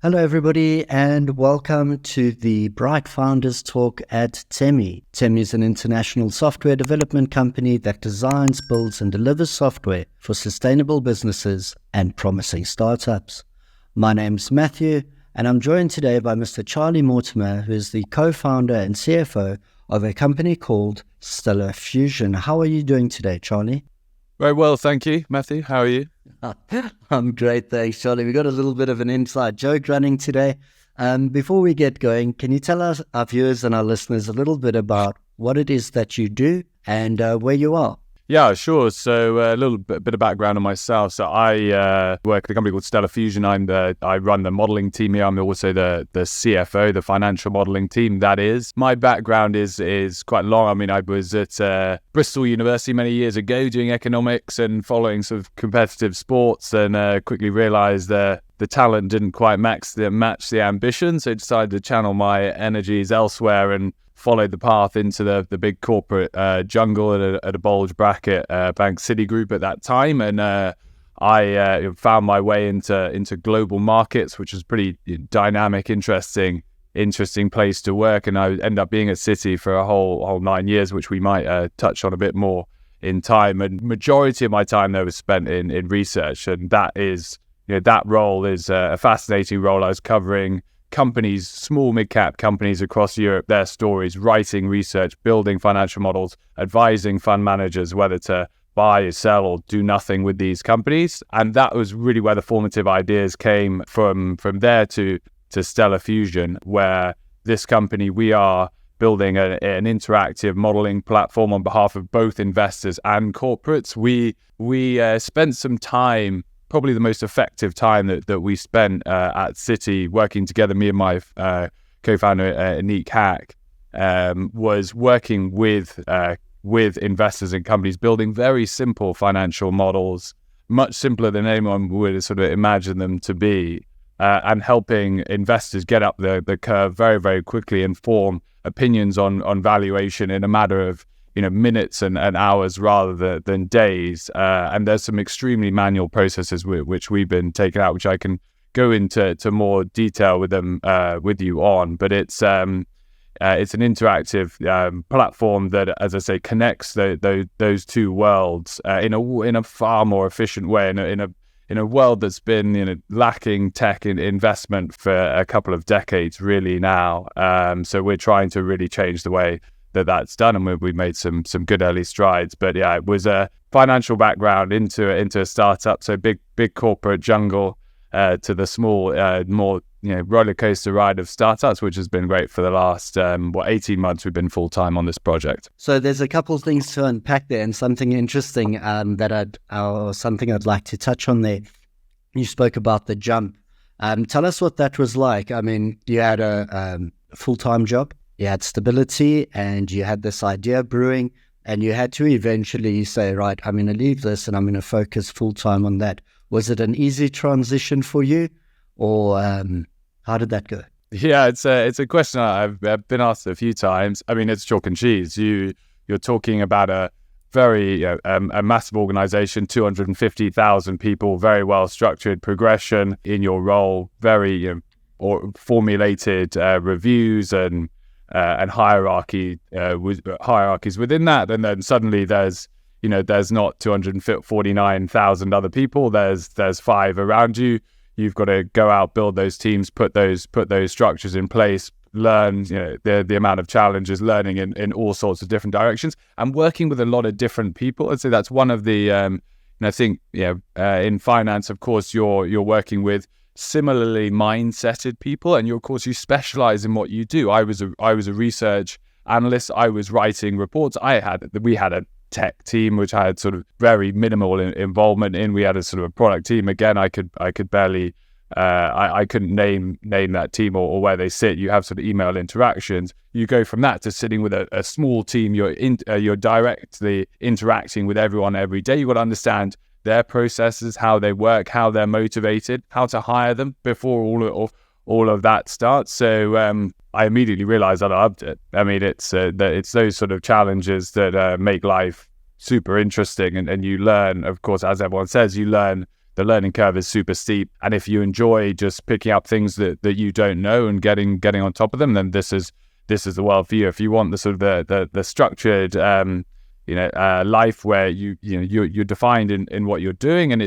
Hello, everybody, and welcome to the Bright Founders Talk at Temi. Temi is an international software development company that designs, builds, and delivers software for sustainable businesses and promising startups. My name's Matthew, and I'm joined today by Mr. Charlie Mortimer, who is the co-founder and CFO of a company called Stellar Fusion. How are you doing today, Charlie? Very well, thank you, Matthew. How are you? I'm great, thanks, Charlie. We got a little bit of an inside joke running today. Before we get going, can you tell us, our viewers and our listeners, a little bit about what it is that you do and where you are? Yeah, sure. So a little bit of background on myself. So I work at a company called Stellar Fusion. I run the modeling team here. I'm also the CFO, the financial modeling team. That is. My background is quite long. I mean, I was at Bristol University many years ago doing economics and following sort of competitive sports, and quickly realised the talent didn't quite match the ambition. So I decided to channel my energies elsewhere and followed the path into the big corporate jungle at a bulge bracket bank Citi group at that time, and I found my way into global markets, which is pretty dynamic, interesting place to work. And I ended up being at Citi for a whole 9 years, which we might touch on a bit more in time. And majority of my time there was spent in research, and that is that role is a fascinating role. I was covering companies, small mid-cap companies across Europe, their stories, writing research, building financial models, advising fund managers whether to buy, sell, or do nothing with these companies. And that was really where the formative ideas came from there to Stellar Fusion, where this company, we are building an interactive modeling platform on behalf of both investors and corporates. We spent some time, probably the most effective time that we spent at Citi working together, me and my co-founder Anik Haq, was working with investors and companies, building very simple financial models, much simpler than anyone would sort of imagine them to be, and helping investors get up the curve very, very quickly and form opinions on valuation in a matter of minutes and hours rather than days. And there's some extremely manual processes which we've been taking out, which I can go into more detail with you on. But it's an interactive platform that, as I say, connects those two worlds in a far more efficient way. In a world that's been lacking tech investment for a couple of decades really now. So we're trying to really change the way that's done, and we've made some good early strides. But yeah, it was a financial background into a startup, so big corporate jungle to the small, more roller coaster ride of startups, which has been great for the last 18 months. We've been full time on this project. So there's a couple of things to unpack there, and something interesting something I'd like to touch on there. You spoke about the jump. Tell us what that was like. I mean, you had a full-time job. You had stability, and you had this idea brewing, and you had to eventually say, right, I'm going to leave this and I'm going to focus full time on that. Was it an easy transition for you, or how did that go? Yeah, it's a question I've been asked a few times. I mean, it's chalk and cheese. You're talking about a very a massive organization, 250,000 people, very well structured progression in your role, very or formulated reviews and hierarchies within that, and then suddenly there's not 249,000 other people. There's 5 around you. You've got to go out, build those teams, put those structures in place, learn the amount of challenges, learning in all sorts of different directions, and working with a lot of different people. I'd say that's one of the I think in finance, of course, you're working with similarly mindseted people, and of course you specialize in what you do. I was a research analyst. I was writing reports. We had a tech team which I had sort of very minimal involvement in. We had a sort of a product team. Again, I could barely I couldn't name that team or where they sit. You have sort of email interactions. You go from that to sitting with a small team. You're directly interacting with everyone every day. You've got to understand their processes, how they work, how they're motivated, how to hire them before all of that starts. So I immediately realized that I loved it. I mean, it's those sort of challenges that make life super interesting, and you learn, of course, as everyone says, you learn the learning curve is super steep. And if you enjoy just picking up things that you don't know and getting on top of them, then this is the world for you. If you want the sort of the structured life where you're defined in what you're doing, and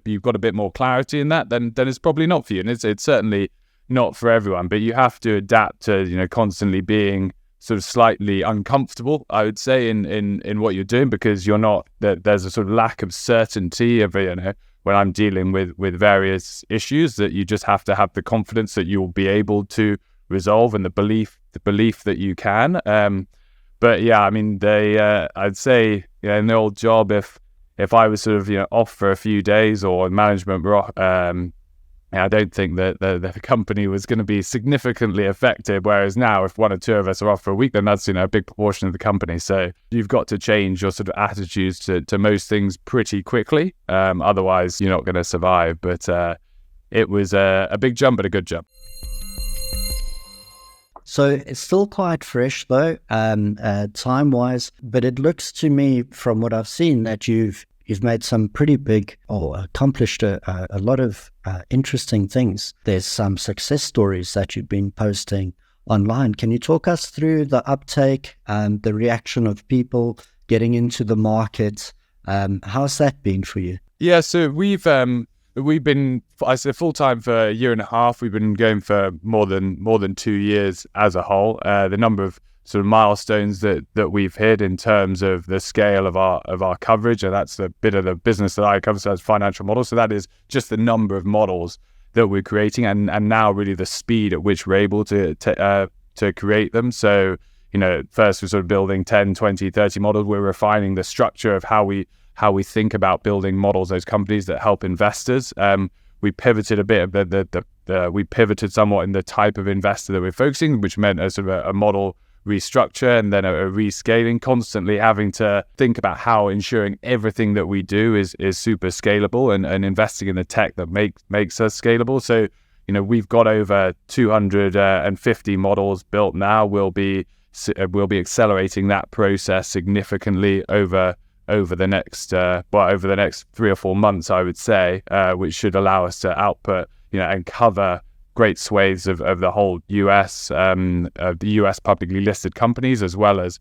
you've got a bit more clarity in that, then it's probably not for you. And it's certainly not for everyone. But you have to adapt to constantly being sort of slightly uncomfortable, I would say, in what you're doing, because you're not there's a sort of lack of certainty of when I'm dealing with various issues, that you just have to have the confidence that you'll be able to resolve, and the belief that you can. But yeah, I mean, I'd say in the old job, if I was sort of off for a few days, or management were off, I don't think that the company was going to be significantly affected. Whereas now, if one or two of us are off for a week, then that's a big proportion of the company. So you've got to change your sort of attitudes to most things pretty quickly. Otherwise, you're not going to survive. But it was a big jump, but a good jump. So it's still quite fresh though, time-wise, but it looks to me from what I've seen that you've made some pretty big, or accomplished a lot of interesting things. There's some success stories that you've been posting online. Can you talk us through the uptake and the reaction of people getting into the market? How's that been for you? Yeah, so we've been, I say, full-time for a year and a half. We've been going for more than 2 years as a whole. The number of sort of milestones that we've hit in terms of the scale of our coverage, and that's the bit of the business that I cover, so that's financial models. So that is just the number of models that we're creating, and now really the speed at which we're able to create them. So first we're sort of building 10, 20, 30 models. We're refining the structure of how we think about building models, those companies that help investors. We pivoted a bit of we pivoted somewhat in the type of investor that we're focusing, which meant a sort of a model restructure, and then a rescaling, constantly having to think about how ensuring everything that we do is super scalable, and investing in the tech that makes us scalable. So we've got over 250 models built now. We'll be accelerating that process significantly over the next 3 or 4 months, I would say, which should allow us to output and cover great swathes of the whole US, the US publicly listed companies, as well as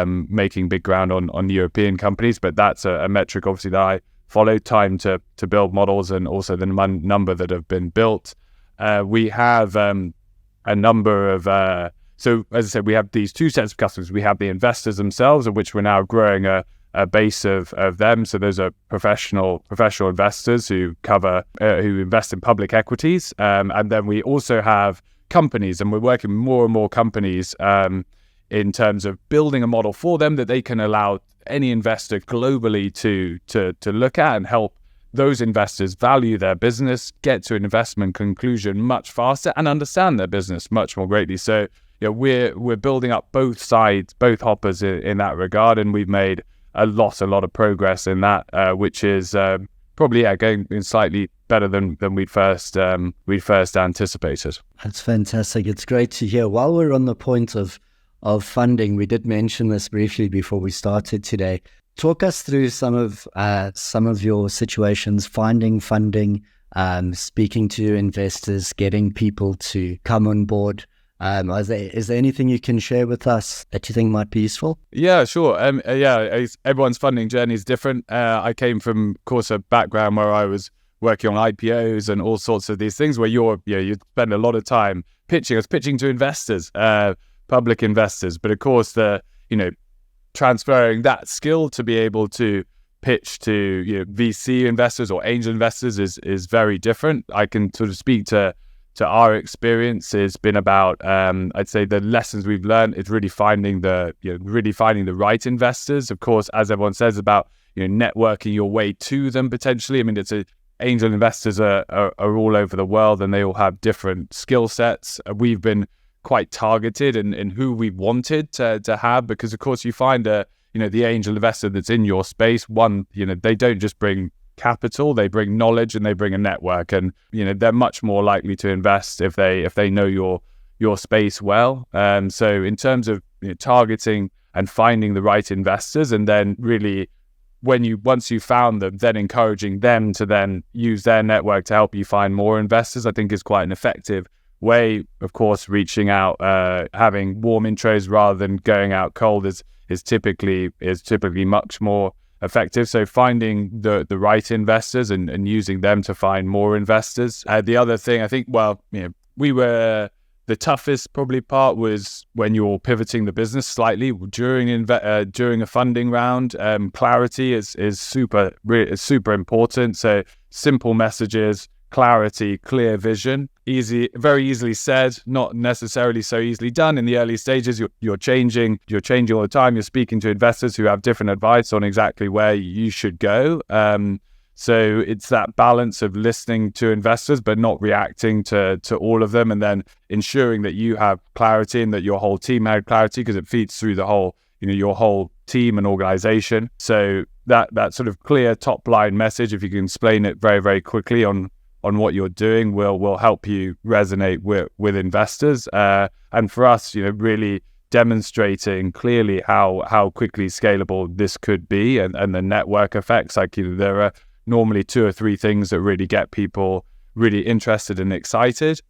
making big ground on European companies. But that's a metric, obviously, that I follow: time to build models, and also the number that have been built. We have a number of so as I said, we have these two sets of customers. We have the investors themselves, of which we're now growing a base of them. So those are professional investors who invest in public equities, and then we also have companies, and we're working with more and more companies in terms of building a model for them that they can allow any investor globally to look at, and help those investors value their business, get to an investment conclusion much faster, and understand their business much more greatly. So we're building up both sides, both hoppers in that regard, and we've made a lot of progress in that, which is probably going in slightly better than we'd first anticipated. That's fantastic. It's great to hear. While we're on the point of funding, we did mention this briefly before we started today. Talk us through some of your situations, finding funding, speaking to investors, getting people to come on board. Is there anything you can share with us that you think might be useful? Yeah, sure. Everyone's funding journey is different. I came from, of course, a background where I was working on IPOs and all sorts of these things, where you spend a lot of time pitching. I was pitching to investors, public investors, but of course, transferring that skill to be able to pitch to VC investors or angel investors is very different. I can sort of speak to our experience. Has been about I'd say the lessons we've learned is really finding the right investors. Of course, as everyone says, about networking your way to them potentially. I mean, angel investors are all over the world, and they all have different skill sets. We've been quite targeted in who we wanted to have, because of course you find the angel investor that's in your space. They don't just bring capital, they bring knowledge, and they bring a network, and they're much more likely to invest if they know your space well. So in terms of targeting and finding the right investors, and then really once you found them, then encouraging them to then use their network to help you find more investors, I think is quite an effective way. Of course, reaching out, having warm intros rather than going out cold is typically much more effective. So finding the right investors and using them to find more investors. The other thing I think, the toughest probably part was when you're pivoting the business slightly during a funding round. Clarity is super important. So simple messages, clarity, clear vision, very easily said, not necessarily so easily done. In the early stages, you're changing all the time. You're speaking to investors who have different advice on exactly where you should go. So it's that balance of listening to investors, but not reacting to all of them, and then ensuring that you have clarity and that your whole team had clarity, because it feeds through the whole, your whole team and organization. So that sort of clear top line message, if you can explain it very, very quickly on what you're doing, will help you resonate with investors. And for us, really demonstrating clearly how quickly scalable this could be, and the network effects. Like, there are normally 2 or 3 things that really get people really interested and excited.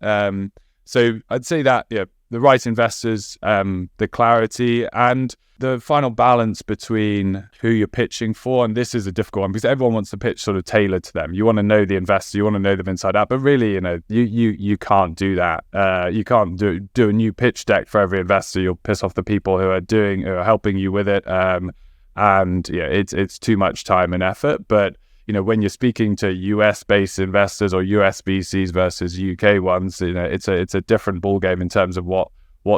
So I'd say that the right investors, the clarity, and the final balance between who you're pitching for. And this is a difficult one because everyone wants to pitch sort of tailored to them. You want to know the investor, you want to know them inside out, but really, you can't do that. You can't do a new pitch deck for every investor. You'll piss off the people who are helping you with it. And it's too much time and effort. But when you're speaking to US-based investors or US VCs versus UK ones, it's a different ballgame in terms of what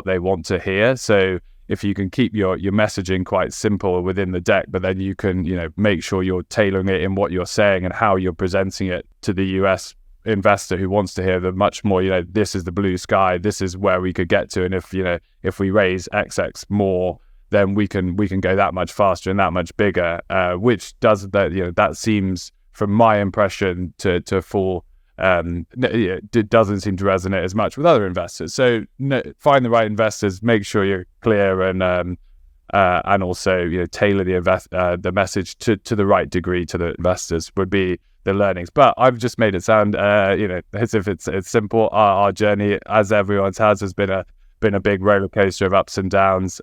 they want to hear. So if you can keep your messaging quite simple within the deck, but then you can make sure you're tailoring it in what you're saying and how you're presenting it to the US investor who wants to hear the much more, this is the blue sky, this is where we could get to, and if we raise XX more, then we can go that much faster and that much bigger, which does that. That seems, from my impression, to fall. It doesn't seem to resonate as much with other investors. So find the right investors, make sure you're clear, and also tailor the message to the right degree to the investors would be the learnings. But I've just made it sound as if it's simple. Our journey, as everyone's has been a big roller coaster of ups and downs.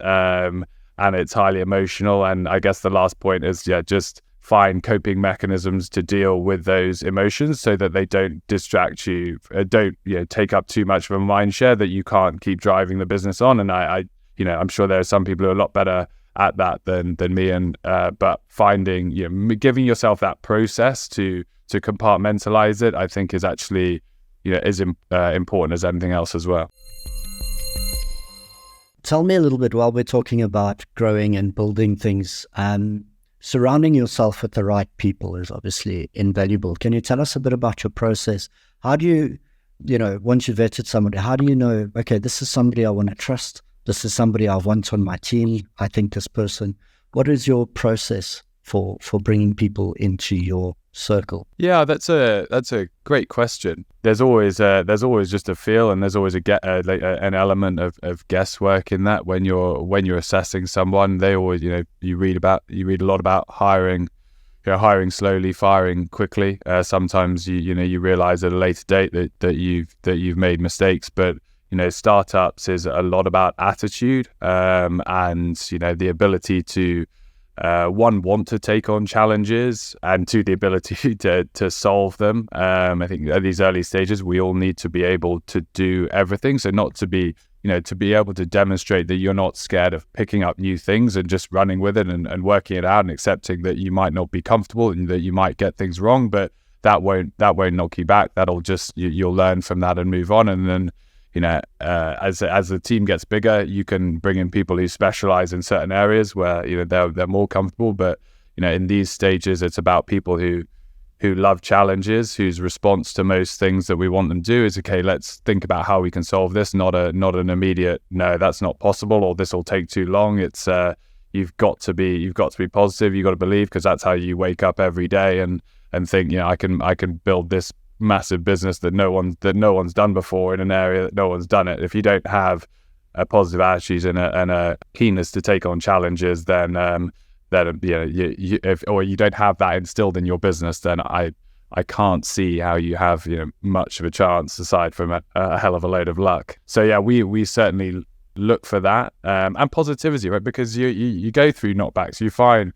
And it's highly emotional. And I guess the last point is, just find coping mechanisms to deal with those emotions so that they don't distract you, don't take up too much of a mind share that you can't keep driving the business on. And I'm sure there are some people who are a lot better at that than me. And but finding, giving yourself that process to compartmentalize it, I think is actually as important as anything else as well. Tell me a little bit, while we're talking about growing and building things, surrounding yourself with the right people is obviously invaluable. Can you tell us a bit about your process? How do you, once you've vetted somebody, how do you know, okay, this is somebody I want to trust, this is somebody I want on my team, I think this person. What is your process for bringing people into your circle? Yeah, that's a great question. There's always just a feel, and there's always an element of guesswork in that when you're assessing someone. They always, you read a lot about hiring slowly, firing quickly. Sometimes you realize at a later date that you've made mistakes, but startups is a lot about attitude, and the ability to want to take on challenges, and the ability to solve them. I think at these early stages, we all need to be able to do everything. So not to be, to be able to demonstrate that you're not scared of picking up new things and just running with it and working it out, and accepting that you might not be comfortable and that you might get things wrong, but that won't knock you back. That'll just, you'll learn from that and move on. And then, as the team gets bigger, you can bring in people who specialize in certain areas where they're more comfortable. But in these stages, it's about people who love challenges, whose response to most things that we want them to do is, okay, let's think about how we can solve this. Not an immediate, no, that's not possible, or this will take too long. It's you've got to be positive. You've got to believe, because that's how you wake up every day and think, I can build this massive business that no one's done before in an area that no one's done it. If you don't have a positive attitude and a keenness to take on challenges, then then if you don't have that instilled in your business, then I can't see how you have much of a chance aside from a hell of a load of luck. So yeah, we certainly look for that and positivity, right? Because you go through knockbacks, you find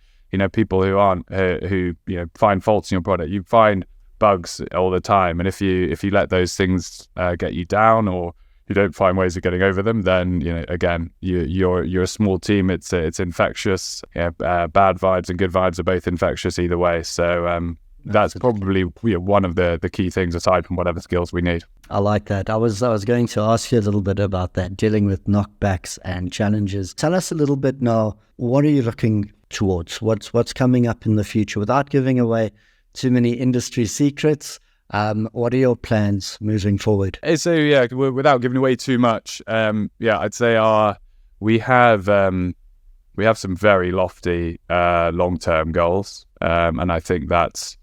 people who find faults in your product, you find bugs all the time, and if you let those things get you down, or you don't find ways of getting over them, then again you're a small team. It's infectious. Bad vibes and good vibes are both infectious either way. So that's probably one of the key things aside from whatever skills we need. I like that. I was going to ask you a little bit about that, dealing with knockbacks and challenges. Tell us a little bit now. What are you looking towards? What's coming up in the future? Without giving away too many industry secrets, what are your plans moving forward? So yeah, without giving away too much, I'd say we have some very lofty long-term goals, and I think that's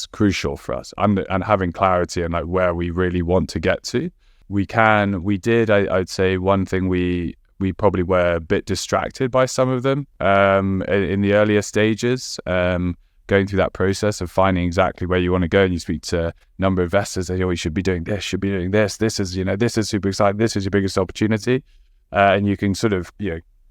crucial for us, and having clarity on like where we really want to get to. I'd say one thing we probably were a bit distracted by some of them in the earlier stages, going through that process of finding exactly where you want to go. And you speak to a number of investors, they you should be doing this, this is this is super exciting, this is your biggest opportunity, and you can sort of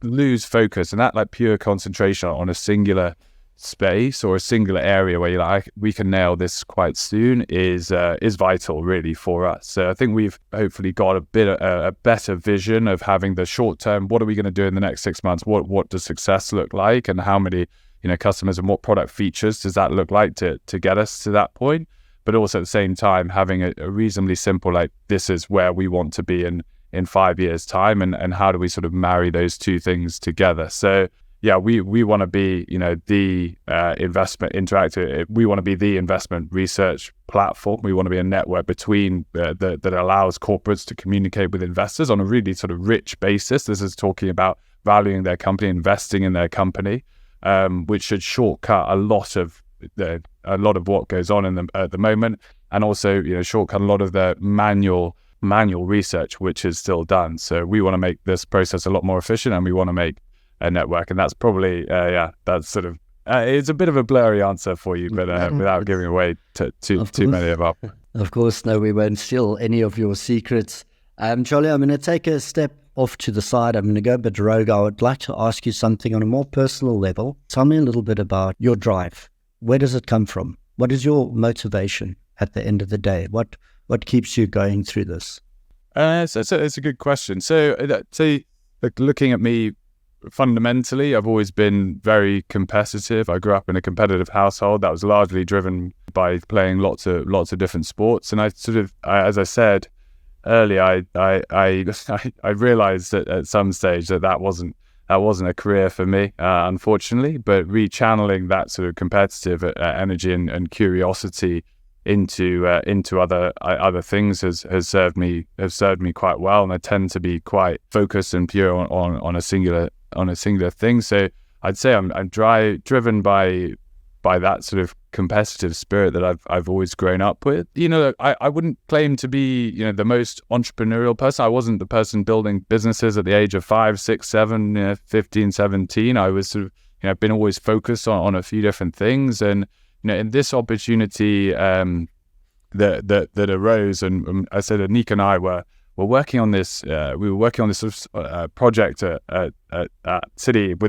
lose focus, and that like pure concentration on a singular space or a singular area where you're like, we can nail this quite soon is vital really for us. So I think we've hopefully got a better vision of having the short term. What are we going to do in the next 6 months? What does success look like, and how many customers and what product features does that look like to get us to that point? But also at the same time having a reasonably simple, like, this is where we want to be in 5 years time, and how do we sort of marry those two things together? So yeah, we want to be the investment interactive. We want to be the investment research platform. We want to be a network between that allows corporates to communicate with investors on a really sort of rich basis. This is talking about valuing their company, investing in their company, which should shortcut a lot of what goes on at the moment, and also shortcut a lot of the manual research which is still done. So we want to make this process a lot more efficient, and we want to make a network. And that's probably that's sort of it's a bit of a blurry answer for you, but without giving away too many of our. Of course, no, we won't steal any of your secrets. Charlie, I'm going to take a step off to the side. I'm going to go a bit rogue. I would like to ask you something on a more personal level. Tell me a little bit about your drive. Where does it come from? What is your motivation at the end of the day? What keeps you going through this? So it's a good question. So looking at me, fundamentally, I've always been very competitive. I grew up in a competitive household that was largely driven by playing lots of different sports. And I as I said earlier, I realized that at some stage that wasn't a career for me, unfortunately. But rechanneling that sort of competitive energy and curiosity into other things has served me quite well. And I tend to be quite focused and pure on a singular thing. So I'd say I'm driven by that sort of competitive spirit that I've always grown up with. I wouldn't claim to be the most entrepreneurial person. I wasn't the person building businesses at the age of 5, 6, 7, 15, 17. I was sort of been always focused on a few different things. And in this opportunity that arose, and I said Anik and I were working on this. We were working on this sort of project at Citi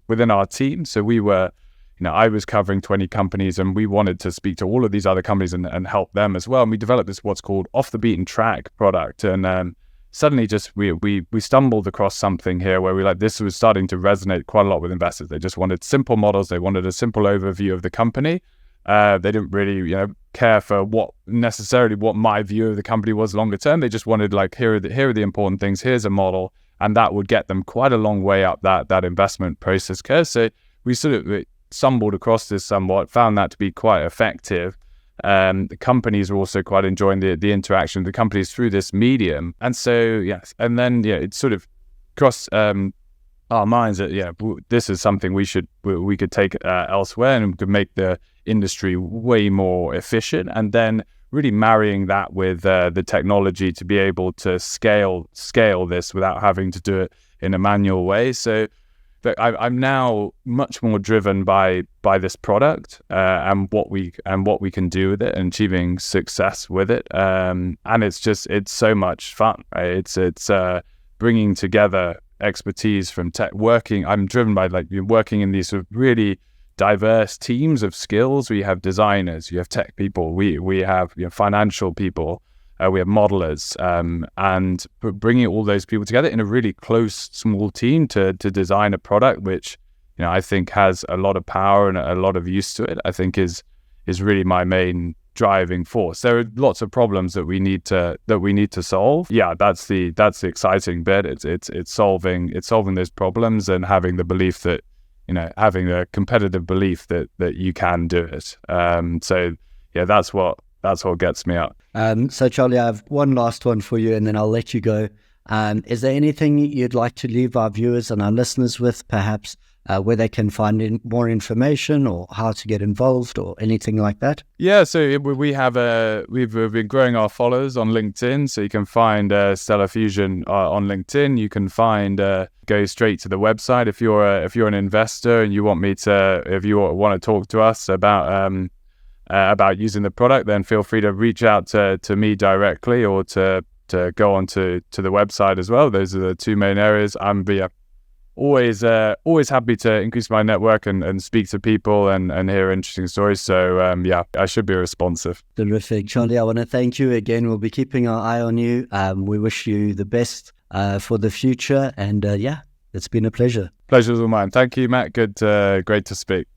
within our team. So we were, I was covering 20 companies, and we wanted to speak to all of these other companies and help them as well. And we developed this what's called off the beaten track product. And suddenly, just we stumbled across something here where this was starting to resonate quite a lot with investors. They just wanted simple models. They wanted a simple overview of the company. They didn't really, care for what my view of the company was longer term. They just wanted here are the important things. Here's a model, and that would get them quite a long way up that investment process curve. So we sort of stumbled across this somewhat, found that to be quite effective. The companies are also quite enjoying the interaction of the companies through this medium, and so yes, and then it sort of crossed our minds that this is something we could take elsewhere, and could make the industry way more efficient, and then really marrying that with the technology to be able to scale this without having to do it in a manual way. So But I'm now much more driven by this product and what we can do with it and achieving success with it. And it's so much fun. Right? It's bringing together expertise from tech. I'm driven by working in these sort of really diverse teams of skills. We have designers, you have tech people, we have financial people. We have modelers, and bringing all those people together in a really close, small team to design a product which, I think has a lot of power and a lot of use to it. I think is really my main driving force. There are lots of problems that we need to solve. Yeah, that's the exciting bit. It's solving those problems and having the belief that, having a competitive belief that you can do it. So yeah, that's what gets me up. So Charlie, I have one last one for you and then I'll let you go. Is there anything you'd like to leave our viewers and our listeners with, perhaps where they can find more information or how to get involved or anything like that? Yeah, so we've been growing our followers on LinkedIn, so you can find Stellar Fusion on LinkedIn. You can find go straight to the website if you're an investor and you want if you want to talk to us about using the product, then feel free to reach out to me directly or to go on to the website as well. Those are the two main areas. I'm always happy to increase my network and speak to people and hear interesting stories. So I should be responsive. Terrific. Charlie, I want to thank you again. We'll be keeping our eye on you. We wish you the best for the future. And it's been a pleasure. Pleasure's all mine. Thank you, Matt. Great to speak.